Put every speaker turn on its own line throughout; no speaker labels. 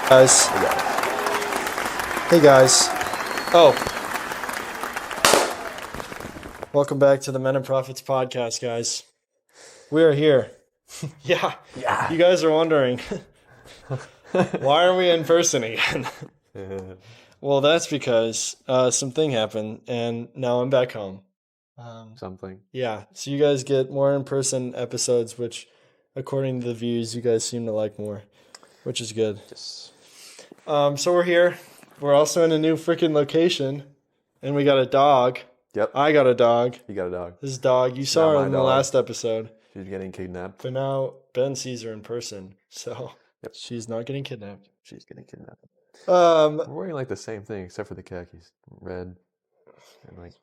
Guys. Hey guys. Oh. Welcome back to the Men and Prophets podcast, guys. We are here. Yeah. You guys are wondering, why are we in person again? Well, that's because something happened, and now I'm back home.
Something.
Yeah. So you guys get more in-person episodes, which, according to the views, you guys seem to like more, which is good.
Yes.
So we're here. We're also in a new freaking location, and we got a dog.
Yep.
I got a dog.
You got a dog.
This dog, you saw her in the last episode.
She's getting kidnapped.
But now Ben sees her in person, so
Yep.
she's not getting kidnapped.
She's getting kidnapped.
We're
We're wearing like the same thing except for the khakis. Red. And like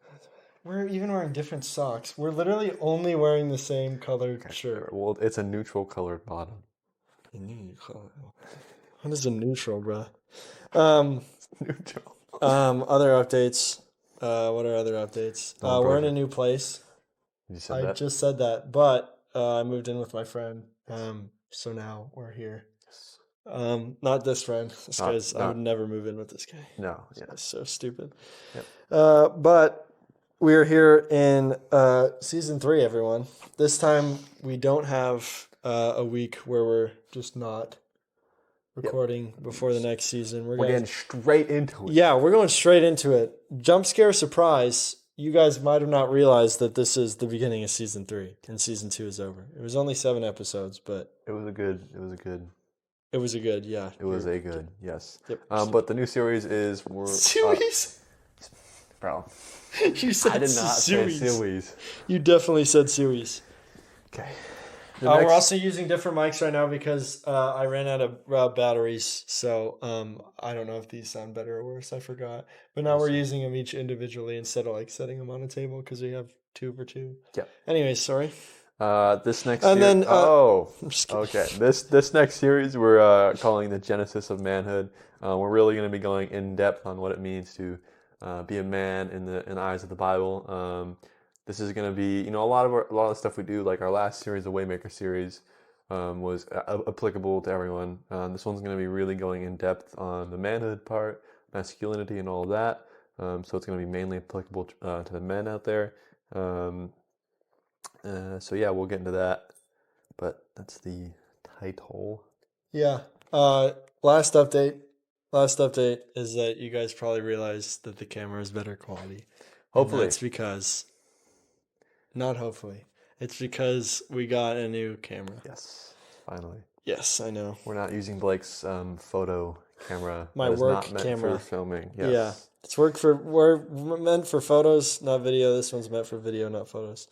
we're even wearing different socks. We're literally only wearing the same colored shirt.
Well, it's a neutral colored bottom.
What is a neutral, bro?
Neutral.
Other updates. What are other updates? We're in a new place.
You said that?
I just said that, but I moved in with my friend. So now we're here. Not this friend. This guy's. I would never move in with this guy.
No. Yeah.
That's so stupid.
Yep.
But we are here in season 3, everyone. This time we don't have a week where we're just not recording before the next season. We're
getting straight into it.
Yeah, we're going straight into it. Jump scare surprise. You guys might have not realized that this is the beginning of season 3 and season 2 is over. It was only 7 episodes, but
It was a good, yes.
Yep.
But the new series is
series.
Bro.
You said
I did not
series.
say series.
You definitely said series.
Okay.
We're also using different mics right now because I ran out of batteries. So I don't know if these sound better or worse. I forgot. But now we're using them each individually instead of like setting them on a table because we have 2 for 2.
Yeah.
Anyways, sorry.
This next
and then
I'm just kidding. Okay. This next series we're calling the Genesis of Manhood. We're really going to be going in depth on what it means to be a man in the eyes of the Bible. This is going to be, a lot of the stuff we do, like our last series, the Waymaker series, was applicable to everyone. This one's going to be really going in depth on the manhood part, masculinity, and all of that. So it's going to be mainly applicable to the men out there. So yeah, we'll get into that. But that's the title.
Yeah. Last update is that you guys probably realized that the camera is better quality.
Hopefully.
And that's because. Not hopefully. It's because we got a new camera.
Yes, finally.
Yes, I know.
We're not using Blake's photo camera.
My work camera
for filming. Yes.
Yeah, we're meant for photos, not video. This one's meant for video, not photos.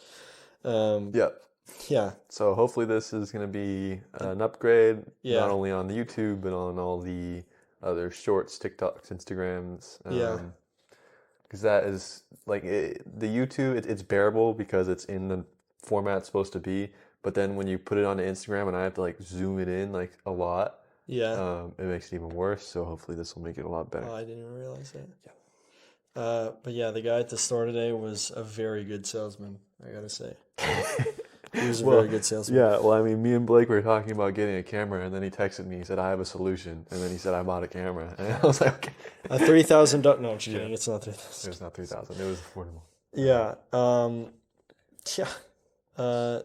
Yeah.
So hopefully this is going to be an upgrade, not only on the YouTube but on all the other shorts, TikToks, Instagrams. Because that is like the YouTube, it's bearable because it's in the format it's supposed to be. But then when you put it onto Instagram and I have to like zoom it in like a lot, it makes it even worse. So hopefully this will make it a lot better.
Oh, I didn't even realize that. Yeah. But yeah, the guy at the store today was a very good salesman, I gotta say. He was a very good salesman.
Yeah, well, I mean, me and Blake were talking about getting a camera, and then he texted me. He said, I have a solution. And then he said, I bought a camera. And I was like, okay.
A $3,000... No, I'm just kidding. It's not $3,000.
It was not $3,000. It was affordable.
Yeah.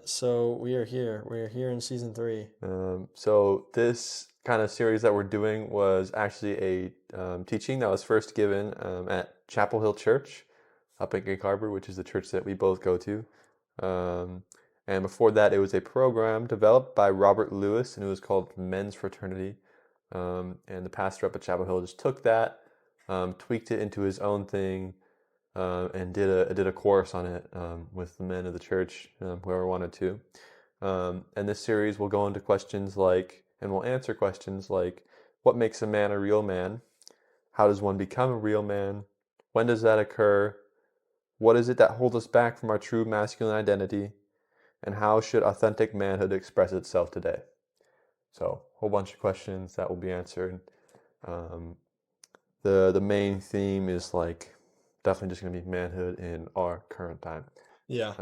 So we are here. We are here in season 3.
So this kind of series that we're doing was actually a teaching that was first given at Chapel Hill Church up in Gig Harbor, which is the church that we both go to. And before that, it was a program developed by Robert Lewis, and it was called Men's Fraternity. And the pastor up at Chapel Hill just took that, tweaked it into his own thing, and did a course on it with the men of the church, whoever wanted to. And this series will go into questions like, and we'll answer questions like, what makes a man a real man? How does one become a real man? When does that occur? What is it that holds us back from our true masculine identity? And how should authentic manhood express itself today? So, a whole bunch of questions that will be answered. The main theme is like definitely just going to be manhood in our current time.
Yeah.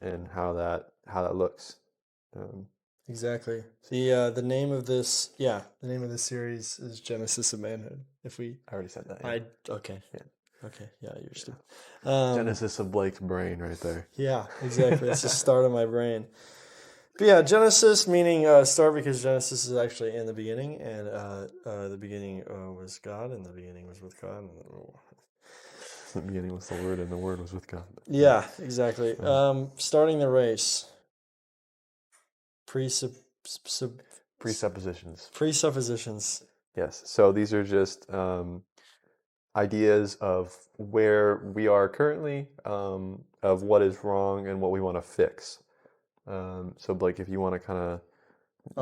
And how that looks.
Exactly. The name of this series is Genesis of Manhood. If we
I already said that. Yeah.
Okay.
Yeah.
Okay. Yeah, you're stupid.
Genesis of Blake's brain right there.
Yeah, exactly. It's the start of my brain. But yeah, Genesis meaning start, because Genesis is actually in the beginning, and the beginning was God, and the beginning was with God.
The beginning was the Word, and the Word was with God.
Yeah, exactly. Starting the race.
Presuppositions.
Presuppositions.
Yes. So these are just ideas of where we are currently, of what is wrong and what we want to fix. So Blake, if you want to kind of,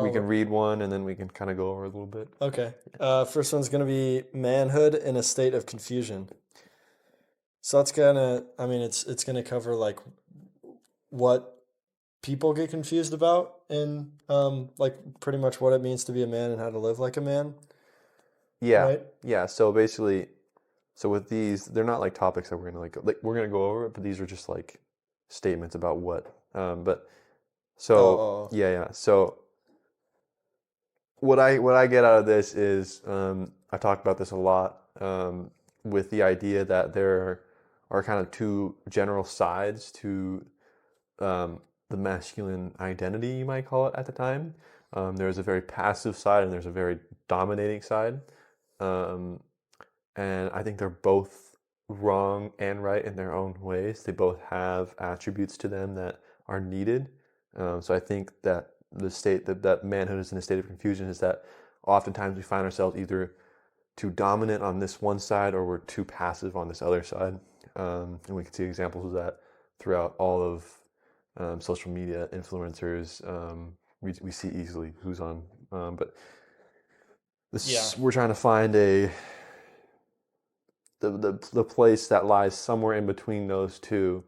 we can read one and then we can kind of go over a little bit.
Okay. First one's going to be manhood in a state of confusion. So that's it's going to cover like what people get confused about, and like pretty much what it means to be a man and how to live like a man.
Yeah.
Right?
Yeah. So basically, so with these, they're not like topics that we're gonna like we're gonna go over it, but these are just like statements about what. But so yeah. So what I get out of this is I talk about this a lot, with the idea that there are kind of two general sides to the masculine identity, you might call it, at the time. There's a very passive side and there's a very dominating side. Um, and I think they're both wrong and right in their own ways. They both have attributes to them that are needed. So I think that the state that manhood is in a state of confusion is that oftentimes we find ourselves either too dominant on this one side or we're too passive on this other side. And we can see examples of that throughout all of social media influencers. We see easily who's on, but we're trying to find the place that lies somewhere in between those two,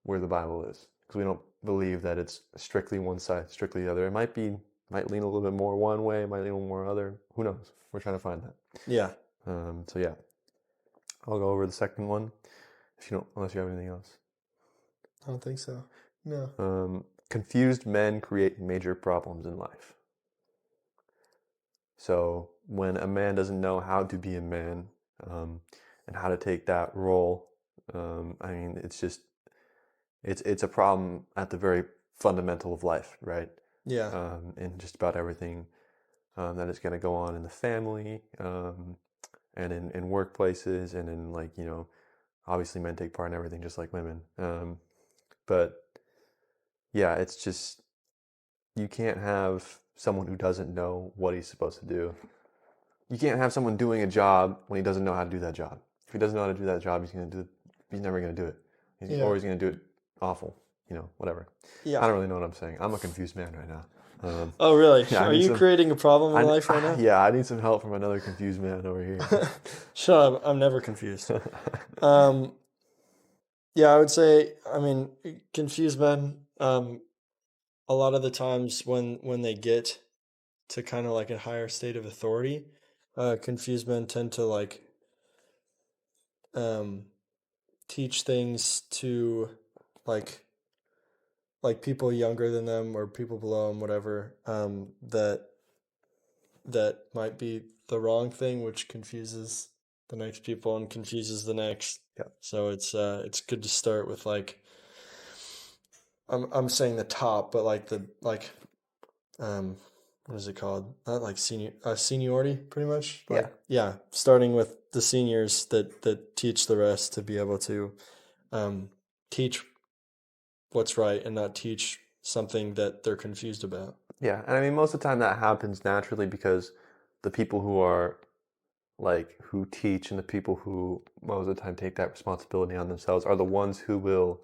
where the Bible is, because we don't believe that it's strictly one side, strictly the other. It might lean a little bit more one way, might lean a little more other. Who knows? We're trying to find that.
Yeah.
So yeah, I'll go over the second one. If you don't, unless you have anything else.
I don't think so. No.
Confused men create major problems in life. So when a man doesn't know how to be a man, and how to take that role, it's a problem at the very fundamental of life, right?
Yeah.
And just about everything that is going to go on in the family, and in workplaces, and in, like, obviously men take part in everything just like women. But yeah, it's just, you can't have someone who doesn't know what he's supposed to do. You can't have someone doing a job when he doesn't know how to do that job. If he doesn't know how to do that job, he's never going to do it. Or he's going to do it awful, whatever.
Yeah.
I don't really know what I'm saying. I'm a confused man right now.
Oh, really?
Yeah,
are you creating a problem in life right now?
Yeah, I need some help from another confused man over here.
Shut up. I'm never confused. Yeah, I would say, confused men, a lot of the times when they get to kind of like a higher state of authority, confused men tend to like teach things to like people younger than them or people below them, whatever, that might be the wrong thing, which confuses the next people and confuses the next.
Yeah.
So it's good to start with like, I'm saying the top, but like what is it called? Not like seniority, pretty much. Like, yeah. Starting with the seniors that teach the rest to be able to teach what's right and not teach something that they're confused about.
Yeah, and I mean, most of the time that happens naturally because the people who are who teach, and the people who most of the time take that responsibility on themselves, are the ones who will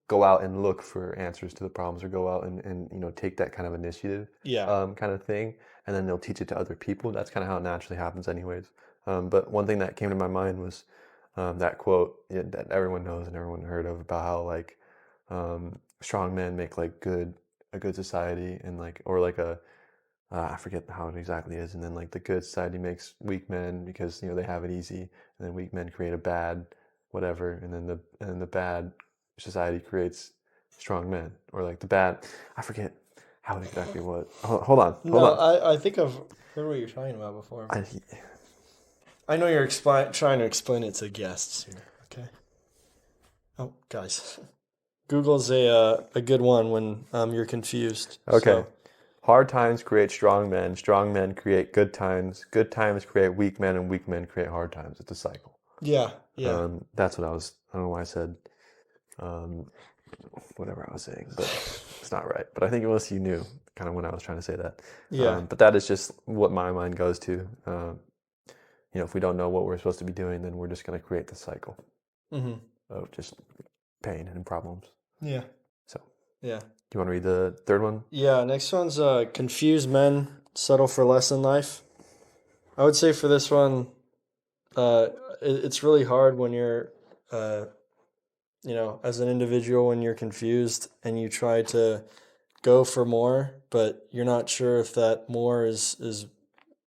go out and look for answers to the problems, or go out and take that kind of initiative, kind of thing, and then they'll teach it to other people. That's kind of how it naturally happens anyways. But one thing that came to my mind was that quote that everyone knows and everyone heard of, about how strong men make a good society, and I forget how it exactly is, and then the good society makes weak men because they have it easy, and then weak men create a bad whatever, and then the bad society creates strong men, or the bad, I forget How exactly what? Hold on.
I think I've heard what you're talking about before. I know you're trying to explain it to guests here. Okay. Oh, guys, Google's a good one when you're confused.
Okay.
So.
Hard times create strong men. Strong men create good times. Good times create weak men, and weak men create hard times. It's a cycle.
Yeah. Yeah.
That's what I don't know why I said whatever I was saying, but it's not right. But I think unless you knew kind of when I was trying to say that.
Yeah.
But that is just what my mind goes to. If we don't know what we're supposed to be doing, then we're just going to create the cycle of just pain and problems.
Yeah.
So.
Yeah.
Do you want to read the third one?
Yeah, next one's confused men settle for less in life. I would say for this one, it's really hard when you're, as an individual, when you're confused and you try to go for more, but you're not sure if that more is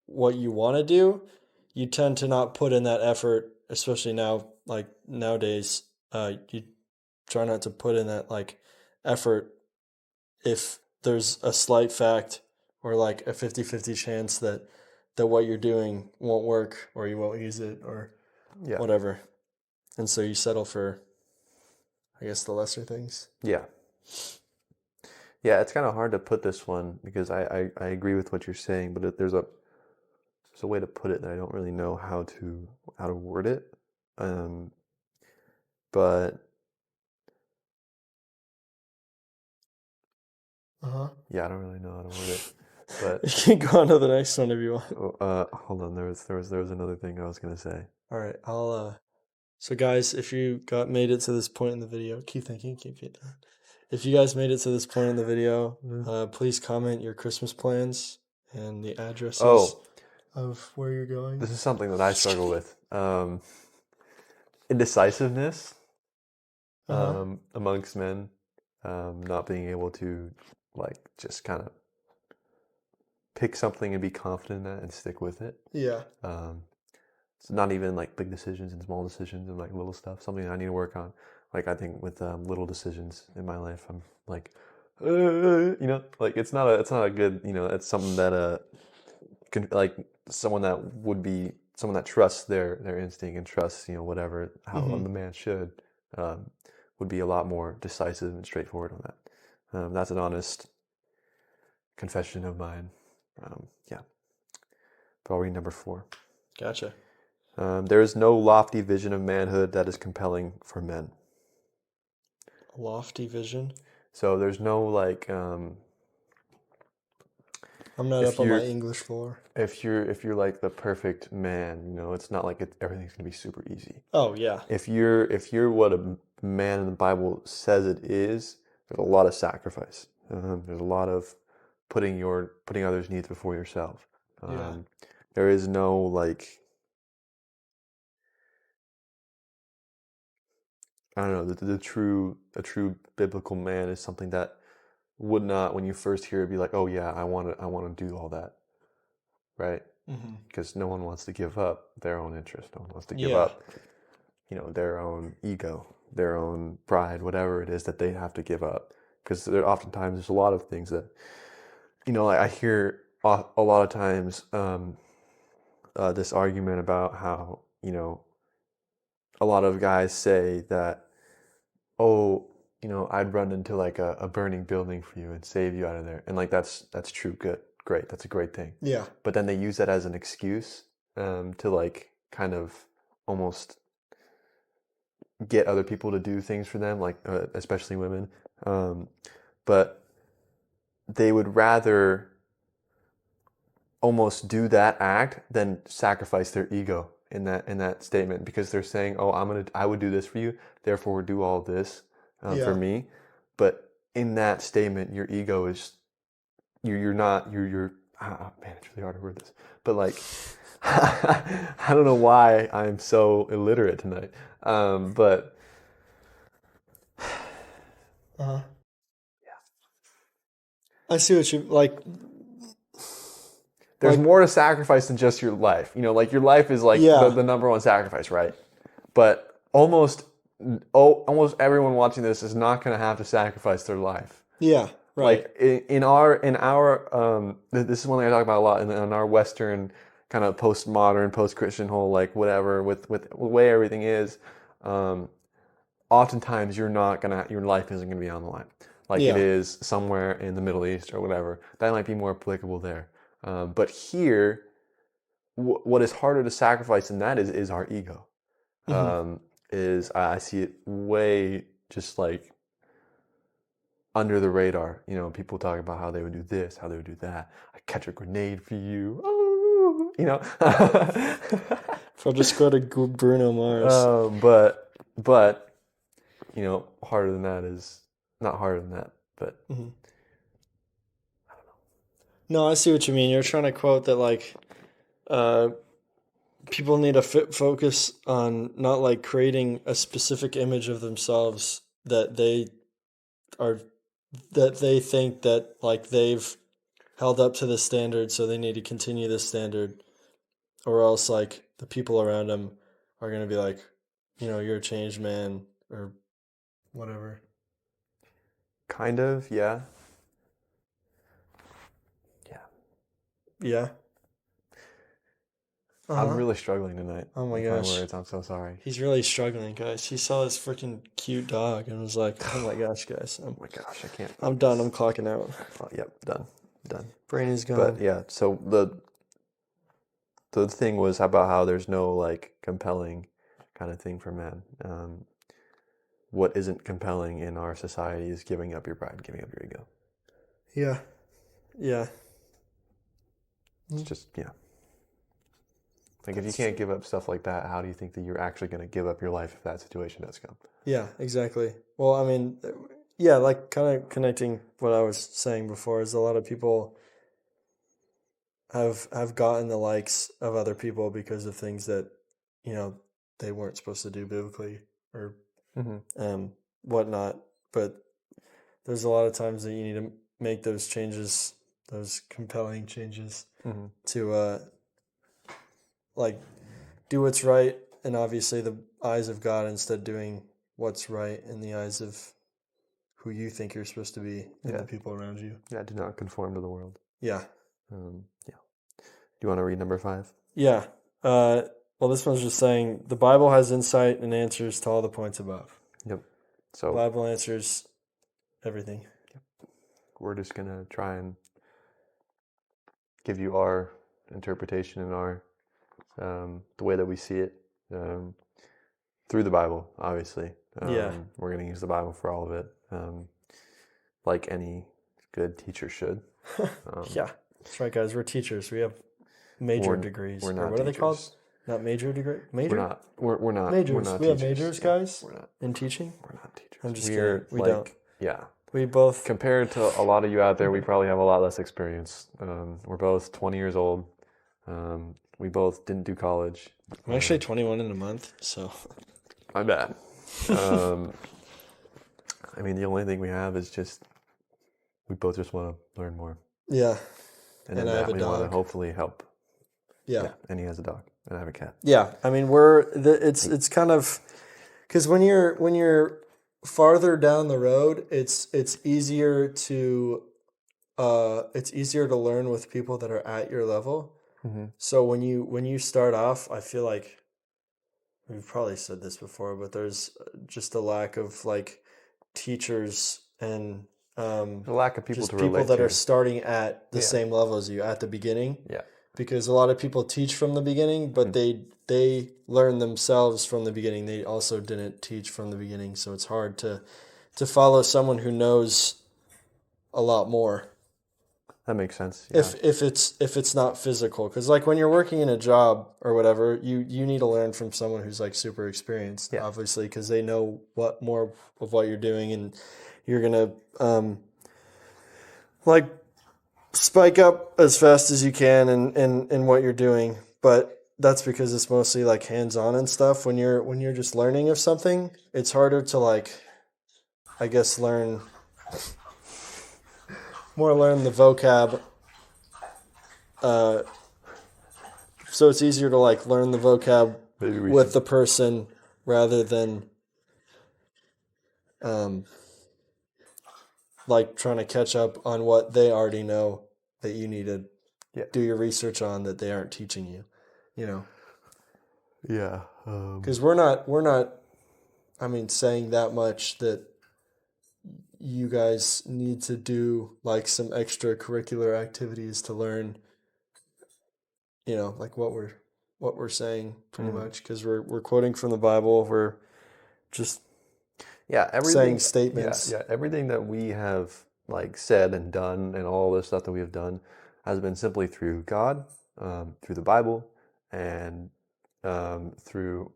what you want to do. You tend to not put in that effort, especially now, like nowadays. You try not to put in that like effort if there's a slight fact or like a 50-50 chance that what you're doing won't work or you won't use it or whatever. And so you settle for, I guess, the lesser things.
Yeah. Yeah, it's kind of hard to put this one because I agree with what you're saying, but there's a way to put it that I don't really know how to word it. But yeah, I don't really know how to word it. But
you can go on to the next one if you want.
Hold on, there was another thing I was gonna say.
All right, so guys, if you made it to this point in the video, keep thinking. If you guys made it to this point in the video, please comment your Christmas plans and the addresses of where you're going.
This is something that I struggle with. Indecisiveness amongst men, not being able to just kind of pick something and be confident in that and stick with it.
Yeah.
It's not even like big decisions and small decisions and like little stuff. Something I need to work on. Like I think with little decisions in my life, I'm like, it's not a good, it's something that someone that trusts their instinct and trusts, whatever, how the man should, would be a lot more decisive and straightforward on that. That's an honest confession of mine. But I'll read number 4.
Gotcha.
There is no lofty vision of manhood that is compelling for men.
Lofty vision? So
there's no
I'm not up on my English floor.
If you're like the perfect man, it's not like everything's gonna be super easy.
Oh yeah.
If you're what a man in the Bible says it is, there's a lot of sacrifice. There's a lot of putting others' needs before yourself. There is no I don't know, a true biblical man is something that would not, when you first hear it, be like, oh yeah, I want to do all that, right? Because no one wants to give up their own interest. No one wants to give up, their own ego, their own pride, whatever it is that they have to give up. Because oftentimes there's a lot of things that, I hear a lot of times this argument about how, a lot of guys say that, I'd run into like a burning building for you and save you out of there. And that's true. Good. Great. That's a great thing.
Yeah.
But then they use that as an excuse to kind of almost get other people to do things for them, especially women. But they would rather almost do that act than sacrifice their ego in that statement, because they're saying, I would do this for you, therefore do all this for me. But in that statement, your ego is you're not man, it's really hard to word this, but I don't know why I'm so illiterate tonight, but
I see what you like.
There's more to sacrifice than just your life. Your life is the number one sacrifice, right? But almost everyone watching this is not going to have to sacrifice their life.
Yeah. Right.
Like in our this is one thing I talk about a lot in our Western kind of postmodern, post-Christian whole like whatever with the way everything is. Oftentimes your life isn't gonna be on the line like it is somewhere in the Middle East or whatever. That might be more applicable there. But here, what is harder to sacrifice than that is our ego. I see it way just like under the radar. You know, people talk about how they would do this, how they would do that. I catch a grenade for you. Oh, you know.
I'll just go to Bruno Mars.
But you know, harder than that is not harder than that, but I don't know.
No, I see what you mean. You're trying to quote that like people need to focus on not like creating a specific image of themselves that they think that like they've held up to this standard, so they need to continue this standard, or else like the people around them are going to be like, you know, you're a changed man or whatever.
Kind of, yeah.
Yeah.
I'm really struggling tonight.
Oh my
with
gosh.
my words. I'm so sorry.
He's really struggling, guys. He saw this freaking cute dog and was like, oh my gosh, guys.
Oh my gosh, I can't.
I'm done. I'm clocking out.
Oh, yep, done.
Brain is gone.
But yeah, so the thing was about how there's no like compelling kind of thing for men. What isn't compelling in our society is giving up your pride, giving up your ego.
Yeah. Yeah.
It's just, yeah. Like, if you can't give up stuff like that, how do you think that you're actually going to give up your life if that situation does come?
Yeah, exactly. Well, I mean, yeah, like kind of connecting what I was saying before is a lot of people have gotten the likes of other people because of things that, you know, they weren't supposed to do biblically or whatnot. But there's a lot of times that you need to make those changes, those compelling changes to like do what's right, and obviously the eyes of God, instead doing what's right in the eyes of who you think you're supposed to be and the people around you.
Yeah, do not conform to the world.
Yeah.
Yeah. Do you want to read number 5?
Yeah. Well, this one's just saying the Bible has insight and answers to all the points above.
Yep. So
the Bible answers everything.
Yep. We're just going to try and give you our interpretation and our the way that we see it through the Bible, obviously. We're going to use the Bible for all of it, like any good teacher should.
Yeah, that's right, guys. We're teachers. We have major degrees.
We're not
what are they
teachers.
called? Not major degree? Major?
We're not.
Majors.
We're not
we
teachers.
have majors, guys,
we're not.
in teaching?
We're not teachers.
I'm just kidding. We
like,
don't.
Yeah.
We both...
Compared to a lot of you out there, we probably have a lot less experience. We're both 20 years old. We both didn't do college.
I'm actually 21 in a month, so...
I'm bad. I mean, the only thing we have is just... We both just want to learn more.
Yeah.
And then
I have a
we
dog.
want to hopefully help.
Yeah.
And he has a dog. And I have a cat.
Yeah. I mean, it's kind of... Because when you're farther down the road, it's easier to learn with people that are at your level. So when you start off, I feel like we've probably said this before, but there's just a lack of like teachers and
a lack of people
just
to
people
relate
that
to.
are starting at the same level as you at the beginning.
Yeah.
Because a lot of people teach from the beginning, but they learn themselves from the beginning. They also didn't teach from the beginning, so it's hard to follow someone who knows a lot more.
That makes sense. Yeah.
If it's not physical, because like when you're working in a job or whatever, you need to learn from someone who's like super experienced, obviously, because they know more of what you're doing, and you're gonna like spike up as fast as you can in what you're doing. But that's because it's mostly like hands-on and stuff. When you're just learning of something, it's harder to like, I guess, learn the vocab. So it's easier to like learn the vocab with the person rather than like trying to catch up on what they already know that you need to do your research on that they aren't teaching you, you know?
Yeah.
Because we're not, I mean, saying that much that you guys need to do like some extracurricular activities to learn, you know, like what we're saying pretty much, because we're quoting from the Bible. We're just saying statements.
Yeah, everything that we have like said and done, and all this stuff that we have done, has been simply through God, through the Bible, and through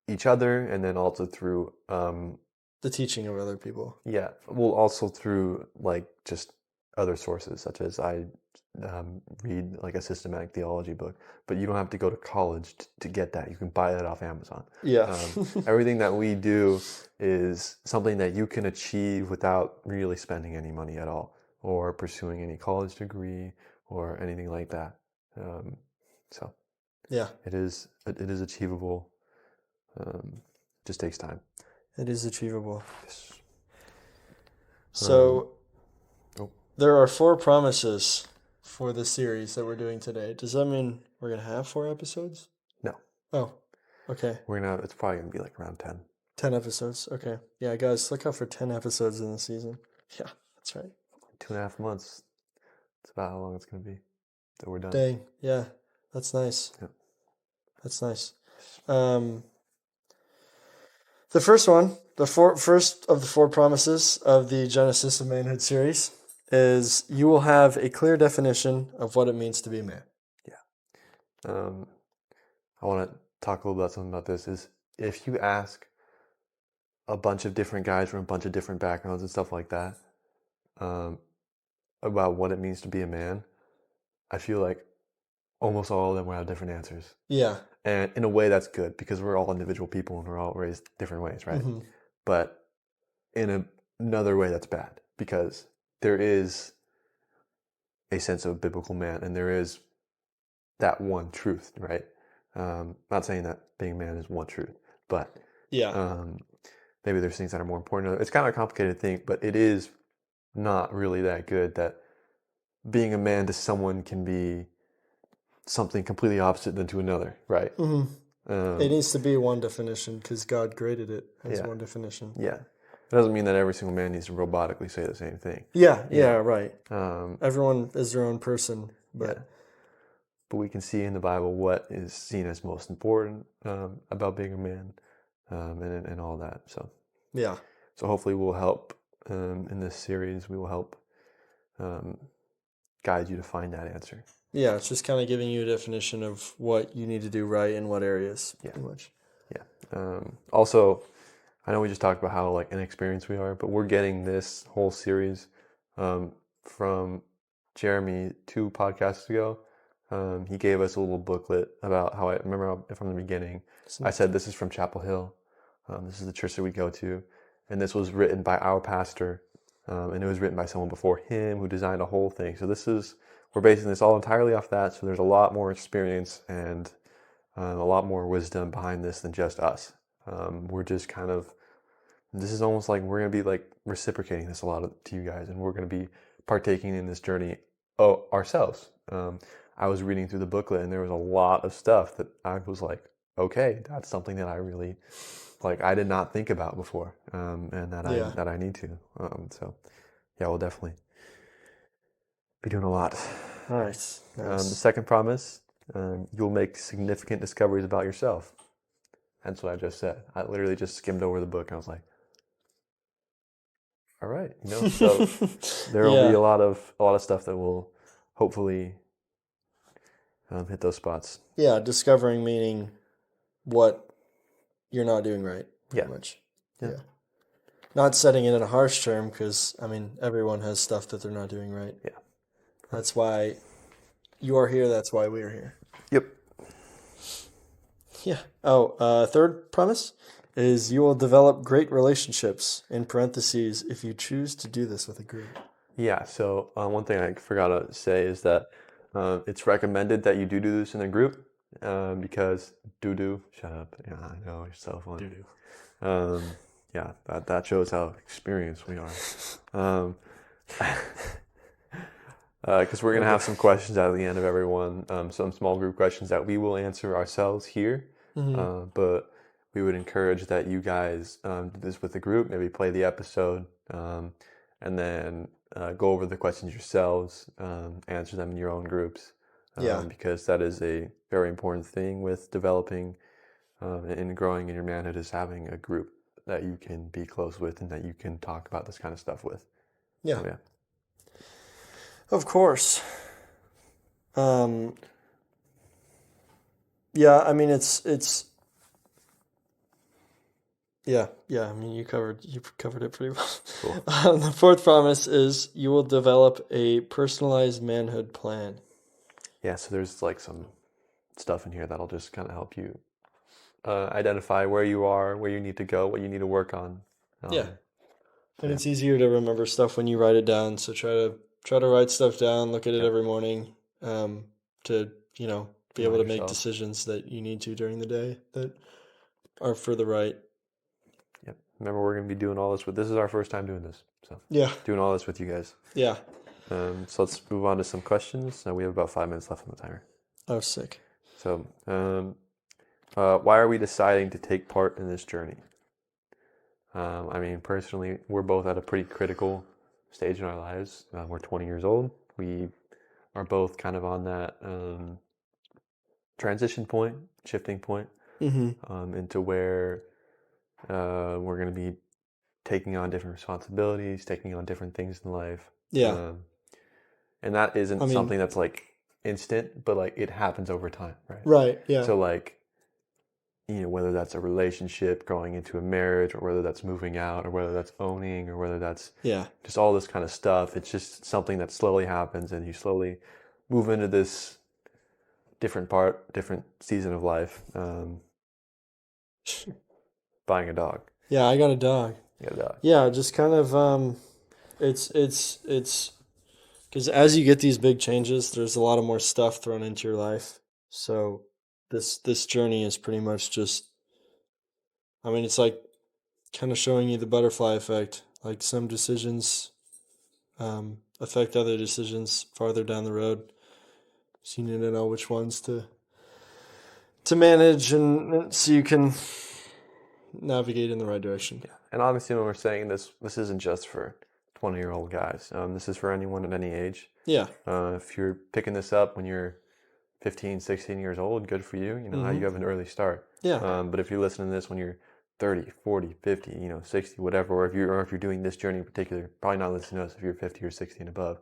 each other, and then also through
the teaching of other people.
Yeah, well, also through like just other sources, such as I read like a systematic theology book, but you don't have to go to college to get that. You can buy that off Amazon.
Yeah.
Everything that we do is something that you can achieve without really spending any money at all, or pursuing any college degree or anything like that. So
yeah,
it is achievable. Just takes time.
It is achievable.
Yes.
So there are 4 promises for the series that we're doing today. Does that mean we're going to have 4 episodes?
No.
Oh, okay.
It's probably going to be like around 10.
10 episodes. Okay. Yeah, guys, look out for 10 episodes in the season. Yeah, that's right.
2.5 months. That's about how long it's going to be that we're done.
Dang. Yeah, that's nice.
Yep.
That's nice. The first one, first of the 4 promises of the Genesis of Manhood series is you will have a clear definition of what it means to be a man.
Yeah. I want to talk a little about something about this. Is if you ask a bunch of different guys from a bunch of different backgrounds and stuff like that about what it means to be a man, I feel like almost all of them will have different answers.
Yeah.
And in a way that's good, because we're all individual people and we're all raised different ways, right? Mm-hmm. But in another way that's bad, because there is a sense of biblical man and there is that one truth, right? Not saying that being a man is one truth, but maybe there's things that are more important. It's kind of a complicated thing, but it is not really that good that being a man to someone can be something completely opposite than to another, right?
Mm-hmm. It needs to be one definition because God created it as one definition.
Yeah. It doesn't mean that every single man needs to robotically say the same thing.
Yeah, right. Everyone is their own person, but
we can see in the Bible what is seen as most important about being a man, and all that. So So hopefully we'll help in this series. We will help guide you to find that answer.
Yeah, it's just kind of giving you a definition of what you need to do right in what areas, pretty much.
Yeah. Also, I know we just talked about how like inexperienced we are, but we're getting this whole series from Jeremy 2 podcasts ago. He gave us a little booklet about how I remember from the beginning. I said this is from Chapel Hill. This is the church that we go to, and this was written by our pastor, and it was written by someone before him who designed a whole thing. So we're basing this all entirely off that. So there's a lot more experience and a lot more wisdom behind this than just us. We're just this is almost like we're going to be like reciprocating this a lot to you guys, and we're going to be partaking in this journey ourselves. I was reading through the booklet and there was a lot of stuff that I was like, okay, that's something that I really I did not think about before, and that I need to. So we'll definitely be doing a lot.
Nice.
The second promise, you'll make significant discoveries about yourself. That's what I just said. I literally just skimmed over the book and I was like, all right, so there will be a lot of stuff that will hopefully hit those spots.
Yeah, discovering meaning what you're not doing right, pretty much. Yeah. Not setting it in a harsh term because, I mean, everyone has stuff that they're not doing right.
Yeah.
That's why you are here. That's why we are here.
Yep.
Yeah. Third promise is you will develop great relationships, in parentheses, if you choose to do this with a group.
Yeah. So one thing I forgot to say is that it's recommended that you do this in a group because shut up. Yeah, I know, you're so funny. Yeah, that shows how experienced we are. Because we're going to have some questions at the end of everyone, some small group questions that we will answer ourselves here. But we would encourage that you guys do this with the group, maybe play the episode, and then go over the questions yourselves, answer them in your own groups. Because that is a very important thing with developing and growing in your manhood, is having a group that you can be close with and that you can talk about this kind of stuff with.
Yeah.
So, yeah.
Of course. I mean, it's yeah. I mean, you covered it pretty well.
Cool.
The fourth promise is you will develop a personalized manhood plan.
Yeah, so there's like some stuff in here that'll just kind of help you identify where you are, where you need to go, what you need to work on.
And it's easier to remember stuff when you write it down. So try to write stuff down, look at it every morning, to be able to make decisions that you need to during the day that are for the right.
Yep. Remember, we're going to be doing all this this is our first time doing this. So doing all this with you guys.
Yeah.
So let's move on to some questions. We have about 5 minutes left on the timer.
Oh, sick.
So, why are we deciding to take part in this journey? I mean, personally, we're both at a pretty critical stage in our lives. We're 20 years old. We are both kind of on that transition point, shifting point, into where we're going to be taking on different responsibilities, taking on different things in life.
Yeah.
And that isn't something that's like instant, but like it happens over time, right?
Right, yeah.
So like, whether that's a relationship going into a marriage, or whether that's moving out, or whether that's owning, or whether that's just all this kind of stuff, it's just something that slowly happens, and you slowly move into this different season of life. Buying a dog.
Yeah, I got a dog.
You got a dog.
Yeah, just kind of it's because as you get these big changes, there's a lot of more stuff thrown into your life. So this journey is pretty much just, I mean, it's like kind of showing you the butterfly effect. Like some decisions affect other decisions farther down the road. So you need to know which ones to manage, and so you can navigate in the right direction.
Yeah. And obviously, when we're saying this isn't just for 20-year-old guys. This is for anyone at any age.
Yeah.
If you're picking this up when you're 15, 16 years old, good for you. How you have an early start.
Yeah.
But if you're listening to this when you're 30, 40, 50, 60, whatever, or if you're doing this journey in particular, probably not listening to us if you're 50 or 60 and above.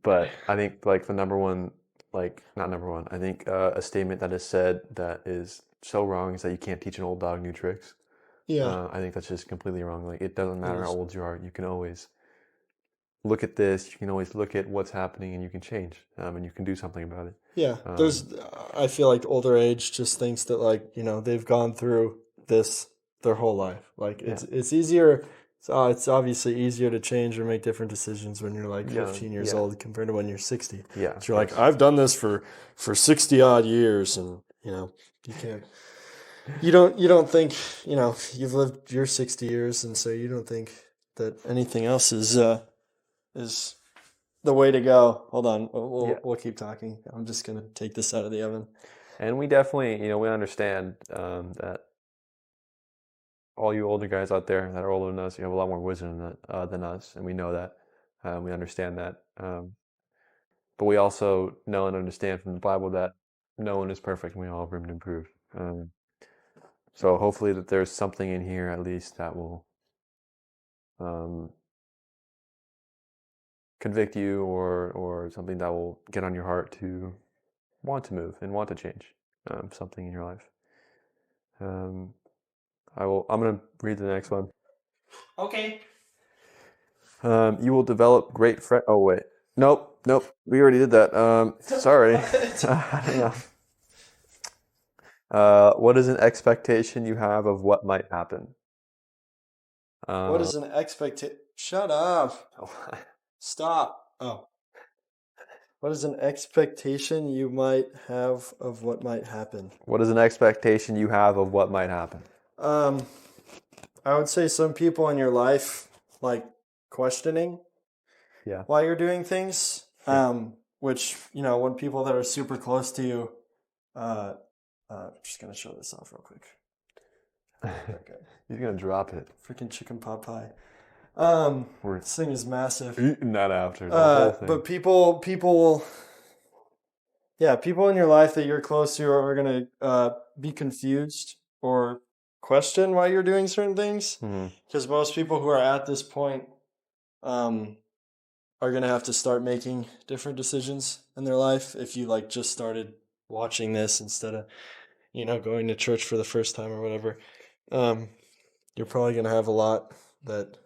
But I think like the number one, like not number one, I think a statement that is said that is so wrong is that you can't teach an old dog new tricks.
Yeah.
I think that's just completely wrong. Like it doesn't matter how old you are, you can always look at this, you can always look at what's happening, and you can change, and you can do something about it.
Yeah. I feel like older age just thinks that like, they've gone through this their whole life. Like it's easier. It's obviously easier to change or make different decisions when you're like 15 years old compared to when you're 60.
Yeah.
So you're like, I've done this for 60 odd years, and you can't. You don't think you've lived your 60 years, and so you don't think that anything else is the way to go. Hold on, we'll keep talking. I'm just gonna take this out of the oven.
And we definitely, we understand that all you older guys out there that are older than us, you have a lot more wisdom than us, and we know that. We understand that. But we also know and understand from the Bible that no one is perfect, and we all have room to improve. So hopefully that there's something in here at least that will convict you, or something that will get on your heart to want to move and want to change something in your life. I'm going to read the next one.
Okay.
You will develop great friend. Oh wait, nope. We already did that. Sorry. I don't know. What is an expectation you have of what might happen?
What is an expectation? Shut up. Stop. Oh. What is an expectation you might have of what might happen?
What is an expectation you have of what might happen?
I would say some people in your life, like, questioning why you're doing things. Which, when people that are super close to you, I'm just going to show this off real quick.
Okay. He's going to drop it.
Freaking chicken pot pie. This thing is massive.
Eating that after the whole thing.
But people in your life that you're close to are going to be confused or question why you're doing certain things. Because most people who are at this point are going to have to start making different decisions in their life. If you just started watching this instead of, going to church for the first time or whatever, you're probably going to have a lot that,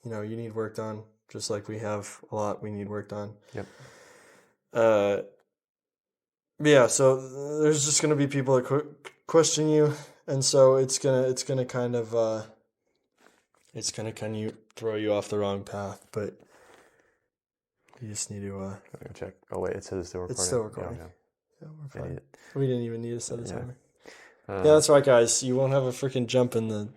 you need worked on, just like we have a lot we need worked on.
Yep.
Yeah, so there's just going to be people that question you, and so it's going to kind of throw you off the wrong path, but you just need to
I'm gonna check. Oh wait, it says it's still recording.
It's still recording.
Yeah,
we're fine. We didn't even need to set a timer.
Yeah,
that's right, guys. You won't have a freaking jump in the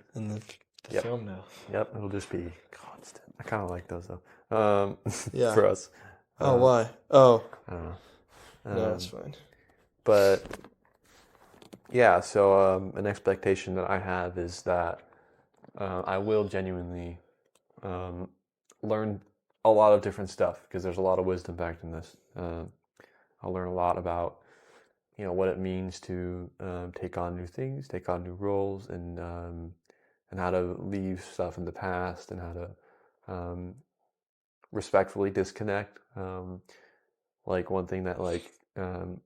film now.
Yep, it'll just be constant. I kind of like those though.
Yeah.
For us.
Why? Oh.
I don't know.
No, it's fine.
But yeah, so an expectation that I have is that I will genuinely learn a lot of different stuff, because there's a lot of wisdom backed in this. I'll learn a lot about what it means to take on new things, take on new roles, and how to leave stuff in the past, and how to respectfully disconnect. Like one thing that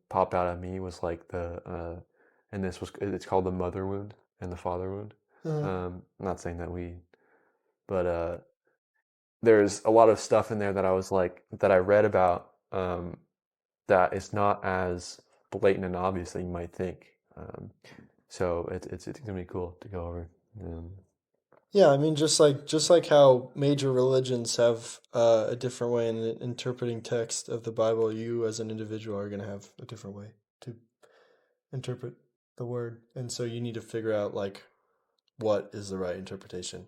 popped out at me was and it's called the mother wound and the father wound. I'm not saying that but there's a lot of stuff in there that I read about that is not as blatant and obvious that you might think. So it's gonna be cool to go over.
Yeah, I mean, just like how major religions have a different way in interpreting text of the Bible, you as an individual are going to have a different way to interpret the word, and so you need to figure out what is the right interpretation.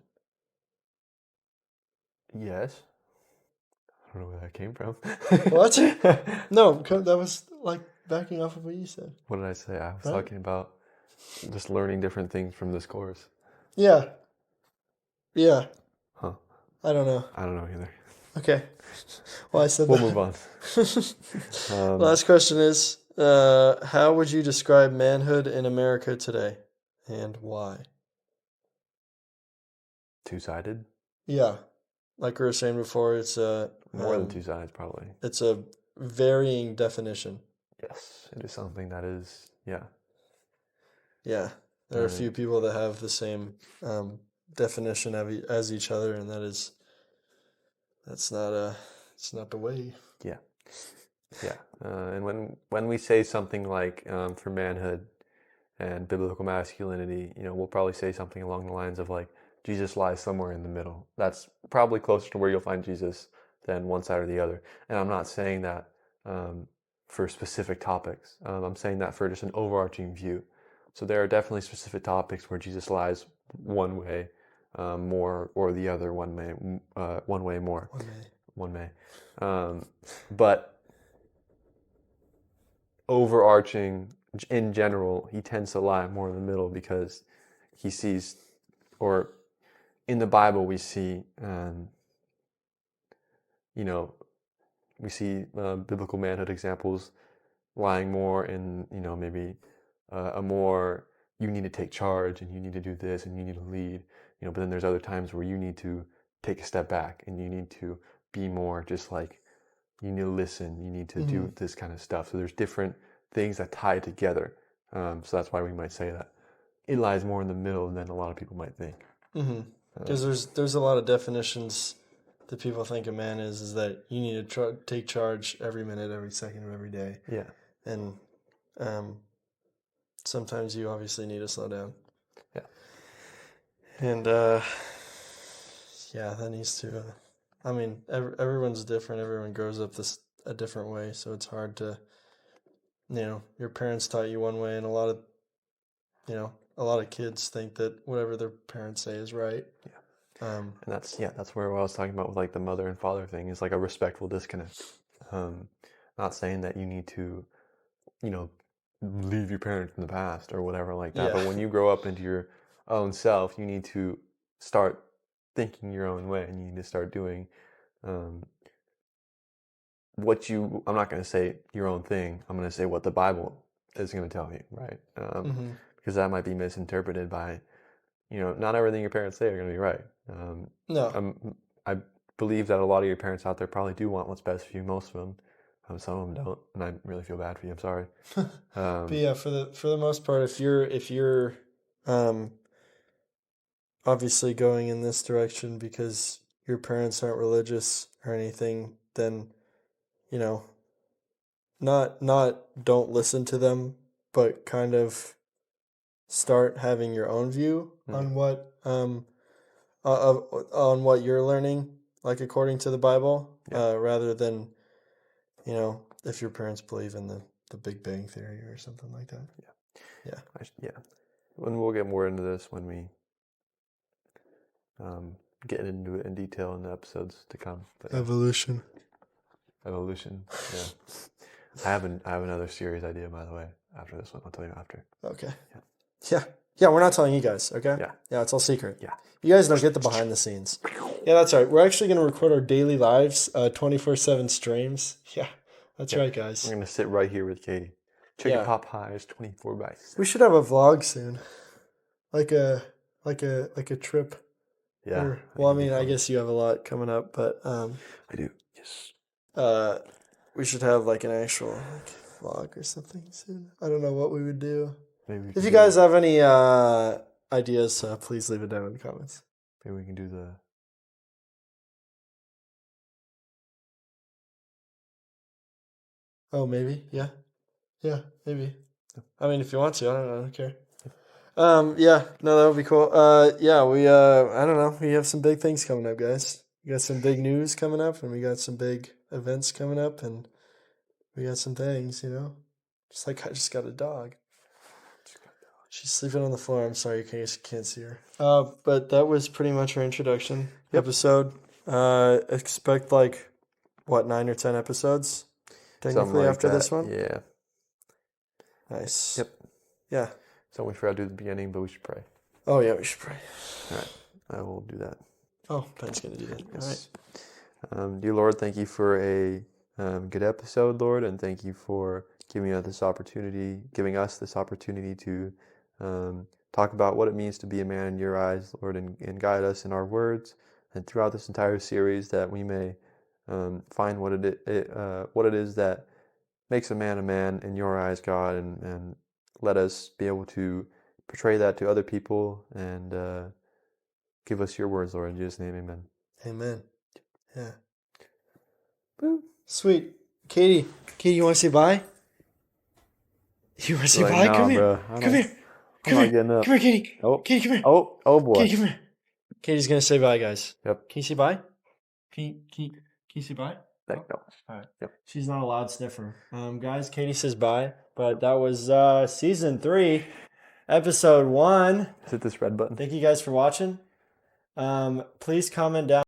Yes. I don't know where that came from.
What? No, that was backing off of what you said.
What did I say? I was talking about just learning different things from this course.
Yeah. Yeah.
Huh.
I don't know.
I don't know either.
Okay. Well, I said
we'll move on.
Last question is, how would you describe manhood in America today, and why?
Two-sided?
Yeah. Like we were saying before, it's
more than two sides, probably.
It's a varying definition.
Yes, it is something that is, yeah.
Yeah. There are a few people that have the same definition as each other, and it's not the way.
Yeah. Yeah. And when we say something like for manhood and biblical masculinity, we'll probably say something along the lines of Jesus lies somewhere in the middle. That's probably closer to where you'll find Jesus than one side or the other. And I'm not saying that for specific topics. I'm saying that for just an overarching view. So there are definitely specific topics where Jesus lies one way more, or the other one way more. One may. But overarching, in general, he tends to lie more in the middle, because he sees, or in the Bible we see, biblical manhood examples lying more in, maybe a more, you need to take charge and you need to do this and you need to lead, but then there's other times where you need to take a step back and you need to be more just you need to listen, you need to do this kind of stuff. So there's different things that tie together. So that's why we might say that it lies more in the middle than a lot of people might think.
Because there's a lot of definitions that people think a man is that you need to take charge every minute, every second of every day.
Yeah.
And sometimes you obviously need to slow down.
Yeah.
And that needs to. Everyone's different. Everyone grows up a different way, so it's hard to. Your parents taught you one way, and a lot a lot of kids think that whatever their parents say is right.
Yeah. And that's where I was talking about with like the mother and father thing is like a respectful disconnect. Not saying that you need to, leave your parents in the past or whatever like that.
Yeah.
But when you grow up into your own self, you need to start thinking your own way, and you need to start doing I'm not going to say your own thing. I'm going to say what the Bible is going to tell you, right? Because that might be misinterpreted by, not everything your parents say are going to be right.
No.
I believe that a lot of your parents out there probably do want what's best for you. Most of them. Some of them don't, and I really feel bad for you. I'm sorry.
But yeah, for the most part, if you're obviously going in this direction because your parents aren't religious or anything, then not don't listen to them, but kind of start having your own view on what on what you're learning, like according to the Bible, rather than if your parents believe in the Big Bang Theory or something like that.
Yeah. And we'll get more into this when we get into it in detail in the episodes to come. But,
Evolution.
Yeah. I have another series idea, by the way. After this one, I'll tell you after.
Okay. Yeah. We're not telling you guys. Okay. Yeah. It's all secret.
Yeah.
You guys don't get the behind the scenes. Yeah, that's right. We're actually going to record our daily lives, 24/7 streams. Yeah, that's right, guys.
We're going to sit right here with Katie. Chicken pot pies, 24/7.
We should have a vlog soon, like a trip.
Yeah.
I guess you have a lot coming up, but
I do. Yes.
We should have like an actual vlog or something soon. I don't know what we would do.
Maybe
if you guys have any ideas, please leave it down in the comments.
Maybe we can do the.
Oh, maybe. Yeah, maybe. I mean, if you want to, I don't care. Yeah, no, that would be cool. Yeah, we I don't know. We have some big things coming up, guys. We got some big news coming up, and we got some big events coming up, and we got some things, Just like I just got a dog. She's sleeping on the floor. I'm sorry, you can't see her. But that was pretty much our introduction episode. Expect 9 or 10 episodes technically like after this one?
Yeah.
Nice.
Yep.
Yeah.
So we forgot to do the beginning, but we should pray.
Oh, yeah, we should pray.
All right. I will do that.
Oh, Ben's going to do that.
Yes. All right. Dear Lord, thank you for a good episode, Lord, and thank you for giving us this opportunity to talk about what it means to be a man in your eyes, Lord, and guide us in our words, and throughout this entire series that we may find what it is that makes a man in your eyes, God, and let us be able to portray that to other people and give us your words, Lord. In Jesus' name, amen.
Amen. Yeah. Woo. Sweet. Katie, you want to say bye? You want to say bye? Come here. Come here. Come here, Katie.
Oh.
Katie, come here.
Oh boy.
Katie, come here. Katie's going to say bye, guys.
Yep.
Can you say bye? Can you say bye?
No.
All right.
Yep.
She's not a loud sniffer. Guys, Katie says bye. But that was season 3, episode 1.
Hit this red button.
Thank you guys for watching. Please comment down.